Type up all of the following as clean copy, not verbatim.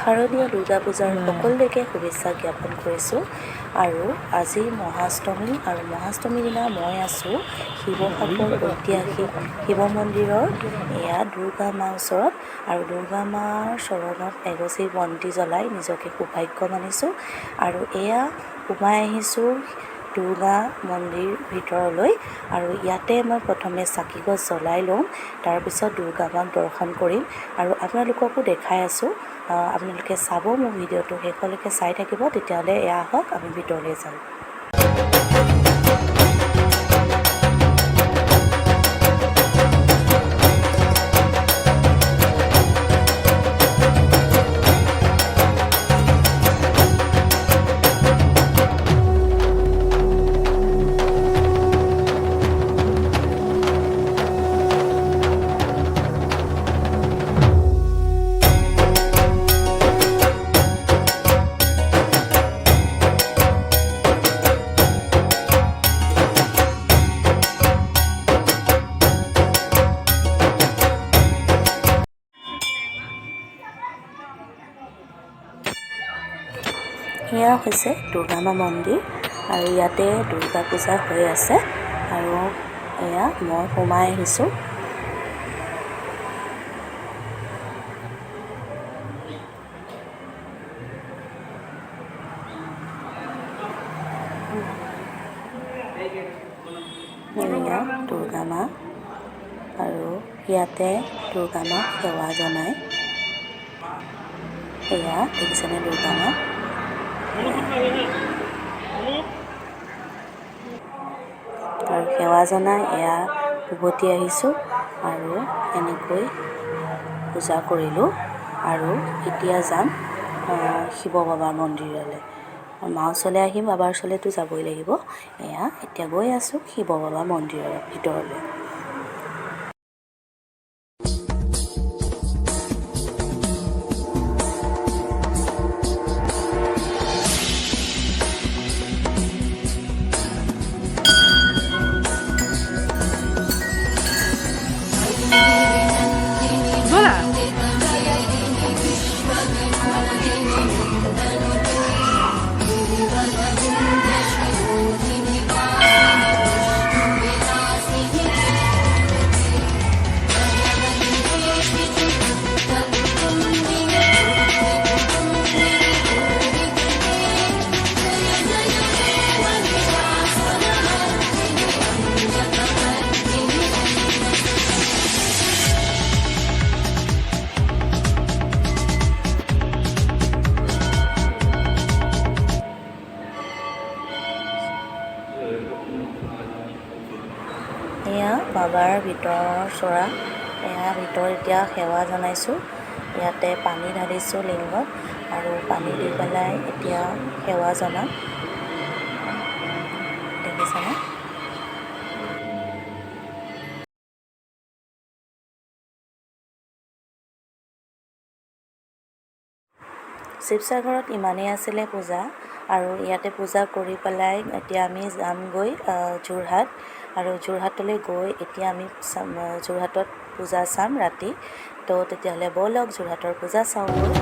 শাৰদীয় দুৰ্গা পূজাৰ সকলোকে শুভেচ্ছা জ্ঞাপন কৰিছোঁ। আৰু আজি মহাষ্টমী আৰু মহাষ্টমীৰ দিনা মই আছোঁ শিৱসাগৰ ঐতিহাসিক শিৱ মন্দিৰৰ এয়া দুৰ্গা মাৰ ওচৰত। আৰু দুৰ্গা মাৰ চৰণত এগছি বন্তি জ্বলাই নিজকে সৌভাগ্য মানিছোঁ। আৰু এয়া সোমাই আহিছোঁ দুৰ্গা মন্দিৰ ভিতৰলৈ। আৰু ইয়াতে মই প্ৰথমে চাকিগছ জ্বলাই ল'ম, তাৰপিছত দুৰ্গা মাক দৰ্শন কৰিম আৰু আপোনালোককো দেখাই আছোঁ। আপোনালোকে চাব, মোৰ ভিডিঅ'টো শেষলৈকে চাই থাকিব। তেতিয়াহ'লে এয়া আহক আমি ভিতৰলৈ যাম। এয়া হৈছে দুৰ্গা মা মন্দিৰ আৰু ইয়াতে দুৰ্গা পূজা হৈ আছে। আৰু এয়া মই সোমাই আহিছোঁ। এয়া দুৰ্গা মা আৰু ইয়াতে দুৰ্গা মাক সেৱা জনায়। এয়া দেখিছেনে দুৰ্গা মা? আৰু সেৱা জনাই এয়া উভতি আহিছোঁ আৰু এনেকৈ পূজা কৰিলোঁ। আৰু এতিয়া যাম শিৱ বাবাৰ মন্দিৰলৈ। মা ওচৰলৈ আহিম, বাবাৰ ওচৰলৈতো যাবই লাগিব। এয়া এতিয়া গৈ আছোঁ শিৱ বাবাৰ মন্দিৰৰ ভিতৰলৈ। এয়া বাবাৰ ভিতৰৰ চৰা। এয়া ভিতৰত এতিয়া সেৱা জনাইছোঁ। ইয়াতে পানী ঢালিছোঁ লিংগত আৰু পানী দি পেলাই এতিয়া সেৱা জনাম। দেখিছেনে? শিৱসাগৰত ইমানেই আছিলে পূজা। আৰু ইয়াতে পূজা কৰি পেলাই এতিয়া আমি যামগৈ যোৰহাট। আৰু যোৰহাটলৈ গৈ এতিয়া আমি যোৰহাটত পূজা চাম ৰাতি। তো তেতিয়াহ'লে ব'লক যোৰহাটৰ পূজা চাওঁগৈ।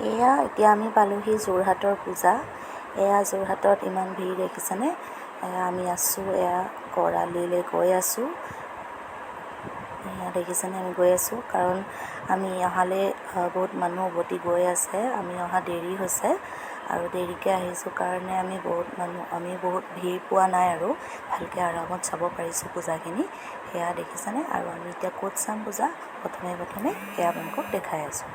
এয়া এতিয়া আমি পালোহি যোৰহাটৰ পূজা। এয়া যোৰহাটত ইমান ভিৰ দেখিছেনে? আমি আছোঁ এয়া কৰালিলৈ গৈ আছোঁ। এয়া দেখিছেনে? আমি গৈ আছোঁ কাৰণ আমি অহালৈ বহুত মানুহ উভতি গৈ আছে। আমি অহা দেৰি হৈছে আৰু দেৰিকৈ আহিছোঁ কাৰণে আমি বহুত ভিৰ পোৱা নাই আৰু ভালকৈ আৰামত চাব পাৰিছোঁ পূজাখিনি। সেয়া দেখিছেনে? আৰু আমি এতিয়া ক'ত চাম পূজা, প্ৰথমে সেয়া আপোনালোকক দেখাই আছোঁ।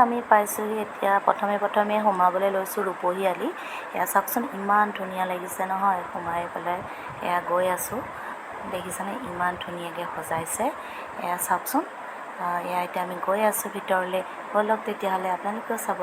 আমি পাইছোঁহি এতিয়া প্ৰথমে সোমাবলৈ লৈছোঁ ৰূপহী আলি। এয়া চাওকচোন ইমান ধুনীয়া লাগিছে নহয় সোমাই পেলাই। এয়া গৈ আছোঁ, দেখিছেনে ইমান ধুনীয়াকৈ সজাইছে। এয়া চাওকচোন, এয়া এতিয়া আমি গৈ আছোঁ ভিতৰলৈ। ব'লক তেতিয়াহ'লে আপোনালোকেও চাব।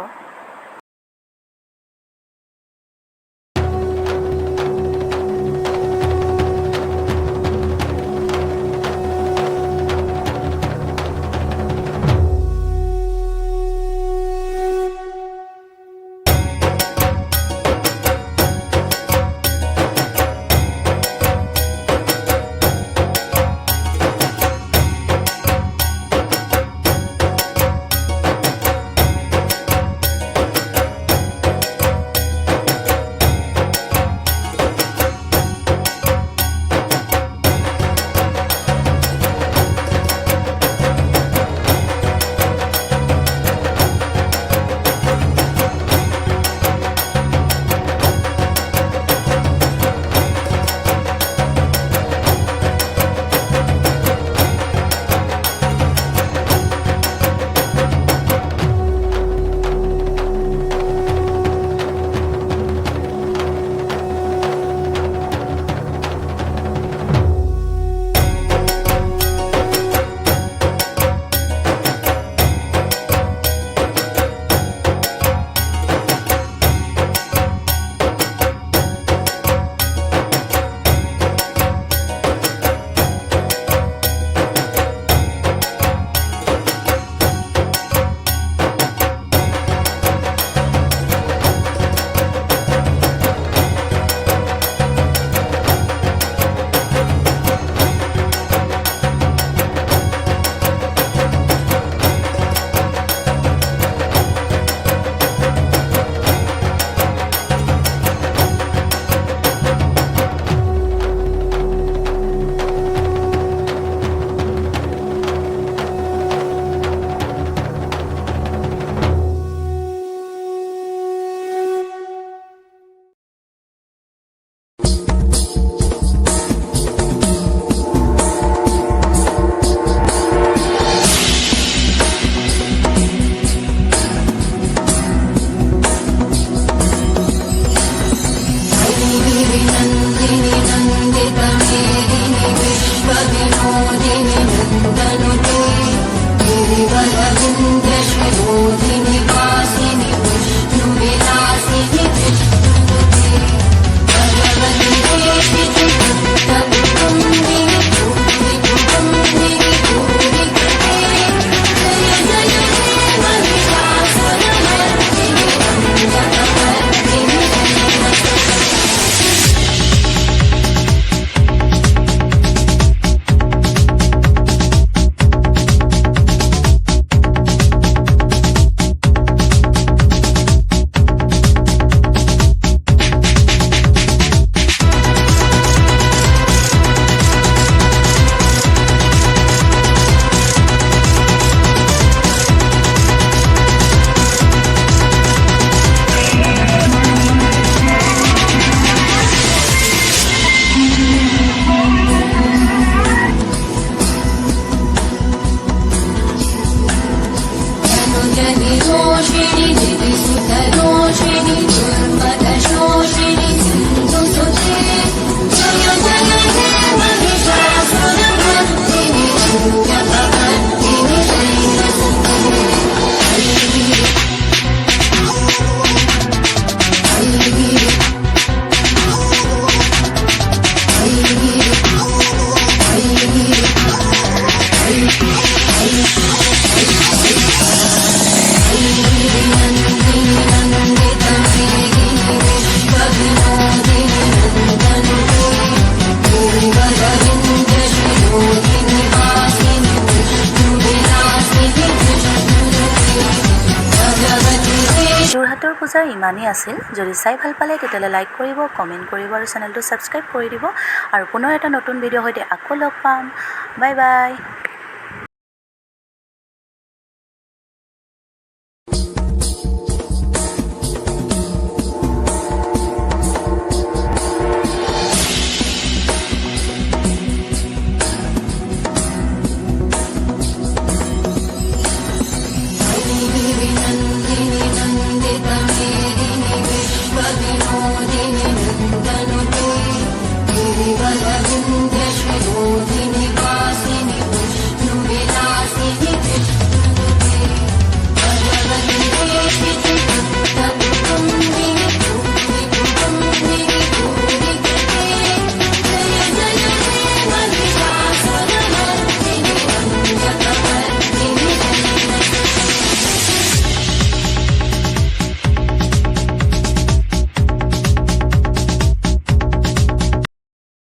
যোৰহাটৰ পূজা ইমানেই আছিল। যদি চাই ভাল পালে তেতিয়াহ'লে লাইক কৰিব, কমেণ্ট কৰিব আৰু চেনেলটো ছাবস্ক্ৰাইব কৰি দিব। আৰু পুনৰ এটা নতুন ভিডিঅ' সৈতে আকৌ লগ পাম। Bye bye.